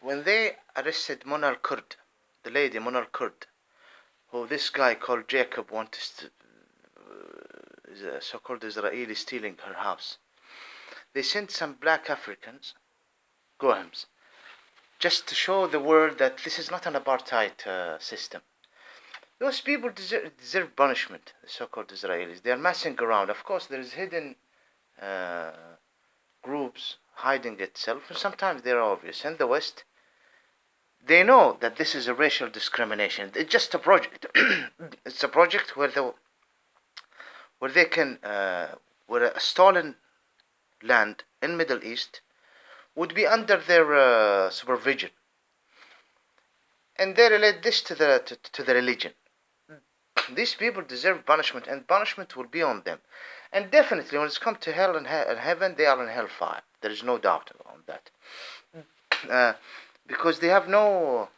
when they arrested Monal Kurd, the lady Monal Kurd, who this guy called Jacob wanted to, is a so-called Israeli stealing her house. They sent some black Africans, Gohams, just to show the world that this is not an apartheid system. Those people deserve punishment, the so-called Israelis. They are messing around. Of course, there is hidden uh, groups hiding itself, and sometimes they're obvious. In the West, they know that this is a racial discrimination. It's just a project. It's a project where they can, where a stolen land in Middle East would be under their supervision, and they relate this to the religion. These people deserve punishment, and punishment will be on them. And definitely, when it's come to hell and heaven, they are in hellfire. There is no doubt on that, because they have no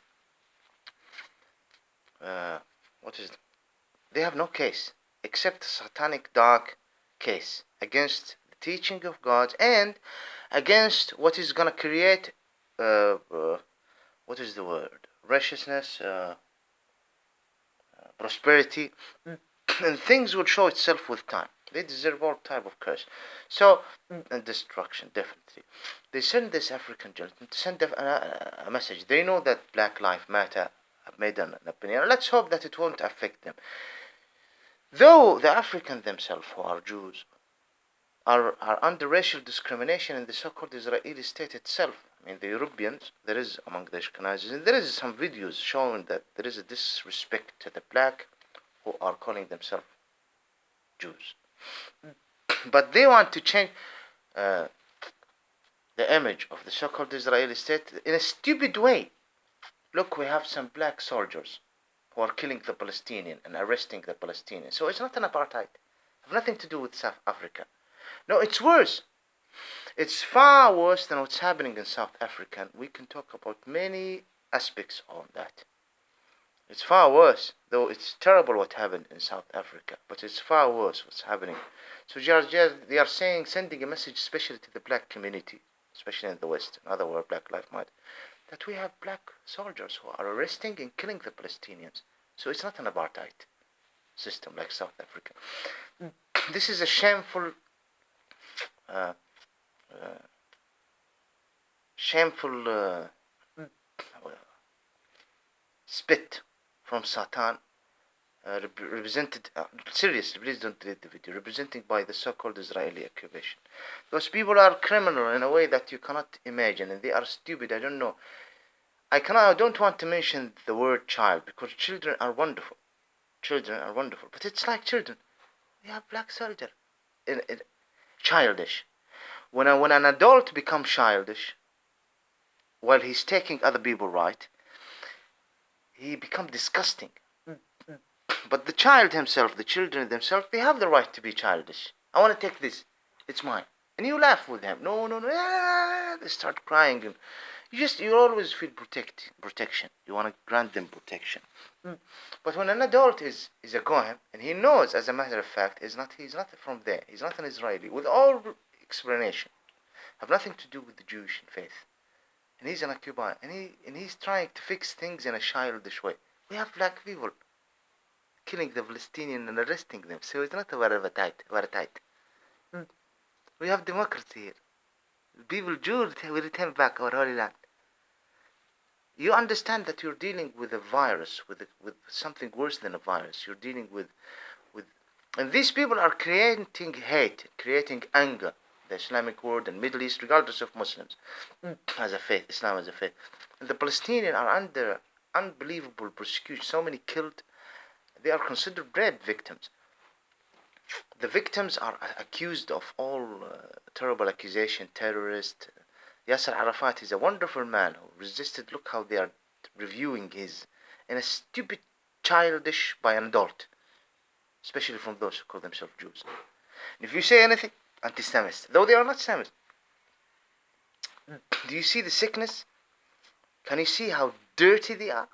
what is it? They have no case except a satanic dark case against the teaching of God and against what is gonna create what is the word? Righteousness, prosperity, and things will show itself with time. They deserve all type of curse. So, and destruction, definitely. They send this African gentleman to send a message. They know that Black Lives Matter have made an opinion. Let's hope that it won't affect them. Though the Africans themselves, who are Jews, are under racial discrimination in the so-called Israeli state itself. I mean, the Europeans, there is among the Ashkenazis, and there is some videos showing that there is a disrespect to the black who are calling themselves Jews. But they want to change the image of the so-called Israeli state in a stupid way. Look, we have some black soldiers who are killing the Palestinian and arresting the Palestinians. So it's not an apartheid. It has nothing to do with South Africa. No, it's worse. It's far worse than what's happening in South Africa. And we can talk about many aspects on that. It's far worse, though it's terrible what happened in South Africa, but it's far worse what's happening. So they are sending a message especially to the black community, especially in the West, in other words, Black Lives Matter, that we have black soldiers who are arresting and killing the Palestinians. So it's not an apartheid system like South Africa. This is a shameful spit from Satan, represented, seriously, please don't delete the video, representing by the so-called Israeli occupation. Those people are criminal in a way that you cannot imagine, and they are stupid. I don't know. I don't want to mention the word child, because children are wonderful. Children are wonderful, but it's like children. We have black soldier, childish. When an adult becomes childish, while he's taking other people right, he becomes disgusting. But the child himself, the children themselves, they have the right to be childish. I want to take this. It's mine. And you laugh with them. No. They start crying. And you always feel protection. You want to grant them protection. But when an adult is a Gohem, and he knows, as a matter of fact, he's not from there. He's not an Israeli. With all explanation, have nothing to do with the Jewish faith. And he's an occupier. And he's trying to fix things in a childish way. We have black people killing the Palestinians and arresting them. So it's not a apartheid. We have democracy here. People, Jews, will return back our holy land. You understand that you're dealing with a virus, with something worse than a virus. You're dealing with, and these people are creating hate, creating anger. The Islamic world and Middle East, regardless of Muslims, as a faith, Islam as a faith. And the Palestinians are under unbelievable persecution. So many killed. They are considered rape victims. The victims are accused of all terrible accusation, terrorist. Yasser Arafat is a wonderful man who resisted. Look how they are reviewing his, in a stupid, childish by an adult, especially from those who call themselves Jews. And if you say anything, anti-Semist, though they are not Semist. Do you see the sickness? Can you see how dirty they are?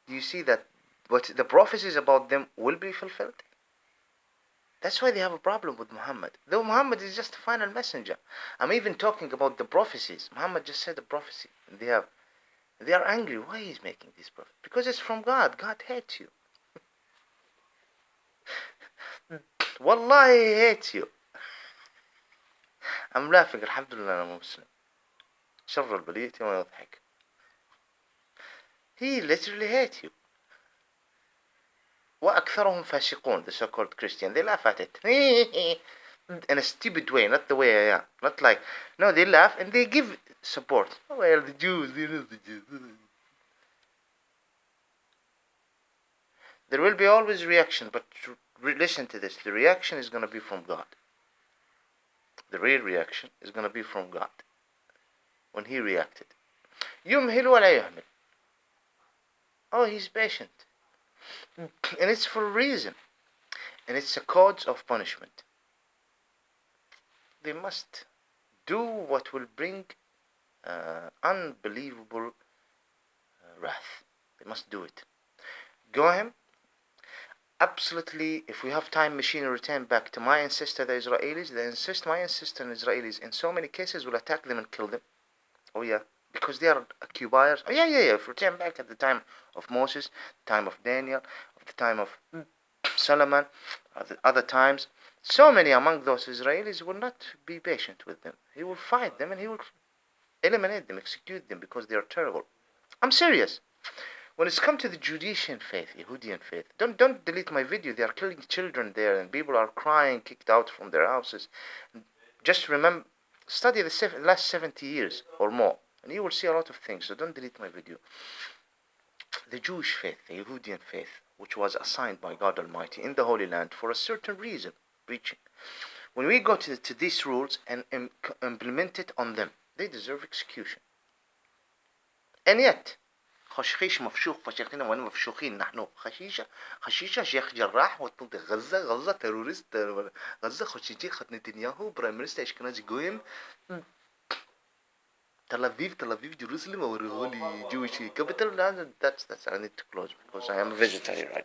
Do you see that what the prophecies about them will be fulfilled? That's why they have a problem with Muhammad. Though Muhammad is just a final messenger. I'm even talking about the prophecies. Muhammad just said a prophecy. And they are angry. Why he's making this prophecy? Because it's from God. God hates you. Wallahi, he hates you. I'm laughing. Alhamdulillah, I'm a Muslim. شر البلية وما يضحك. He literally hates you. وأكثرهم فاسقون, the so-called Christian. They laugh at it. In a stupid way, not the way I am. Not like, no, they laugh and they give support. Oh, well, the Jews, they know the Jews. There will be always reaction, but listen to this. The reaction is going to be from God. The real reaction is going to be from God. When he reacted. يمهل ولا يهمل. Oh, he's patient. And it's for a reason. And it's a cause of punishment. They must do what will bring unbelievable wrath. They must do it. Go him. Absolutely, if we have time machine and return back to my ancestor, the Israelis, my ancestor and Israelis in so many cases will attack them and kill them. Oh yeah, because they are occupiers. Oh yeah. If we return back at the time of Moses, the time of Daniel, the time of Solomon, the other times, so many among those Israelis will not be patient with them. He will fight them and he will eliminate them, execute them because they are terrible. I'm serious. When it's come to the Judean faith, Yahudian faith, don't delete my video. They are killing children there and people are crying, kicked out from their houses. Just remember, study the last 70 years or more and you will see a lot of things. So don't delete my video. The Jewish faith, the Yahudian faith, which was assigned by God Almighty in the Holy Land for a certain reason, preaching. When we go to these rules and implement it on them, they deserve execution. And yet, خشخيش مفشوخ فشيخنا وانا مفشوخين نحن خشيشة شيخ جراح وتنطق غزة تيرورست غزة خشيشي خد نتنياهو برايم مينستر اشكنازي جويم Tel Aviv, Jerusalem, or holy Jewish capital. That's I need to close because I am a vegetarian right now.